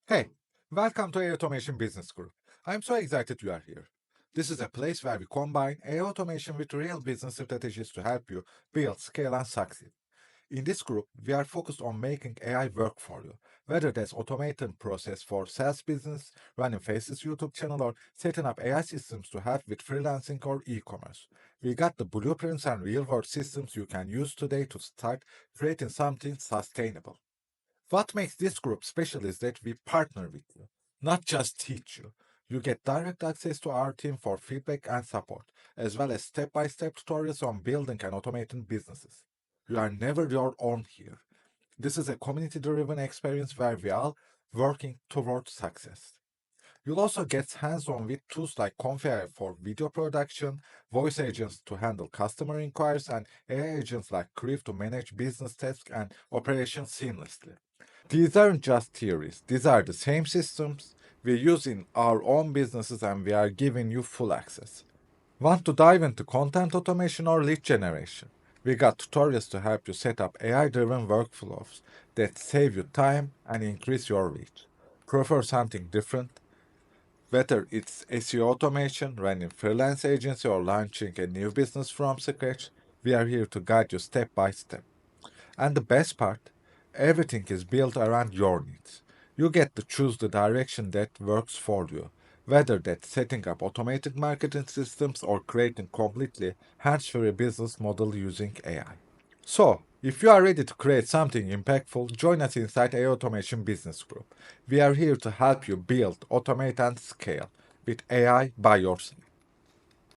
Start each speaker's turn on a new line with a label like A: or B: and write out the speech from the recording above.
A: Hey, welcome to AI Automation Business Group. I'm so excited you are here. This is a place where we combine AI automation with real business strategies to help you build, scale, and succeed. In this group, we are focused on making AI work for you, whether that's automating process for SaaS business, running Faceless YouTube channel, or setting up AI systems to help with freelancing or e-commerce. We got the blueprints and real-world systems you can use today to start creating something sustainable. What makes this group special is that we partner with you, not just teach you. You get direct access to our team for feedback and support, as well as step by step tutorials on building and automating businesses. You are never your own here. This is a community driven experience where we are working towards success. You'll also get hands on with tools like Config for video production, voice agents to handle customer inquiries, and AI agents like Crave to manage business tasks and operations seamlessly. These aren't just theories, these are the same systems we use in our own businesses and we are giving you full access. Want to dive into content automation or lead generation? We got tutorials to help you set up AI driven workflows that save you time and increase your reach. Prefer something different? Whether it's SEO automation, running freelance agency, or launching a new business from scratch, we are here to guide you step by step. And the best part, everything is built around your needs. You get to choose the direction that works for you, whether that's setting up automated marketing systems or creating completely hands-free business model using AI. So, if you are ready to create something impactful, join us inside AI Automation Business Group. We are here to help you build, automate, and scale with AI by your side.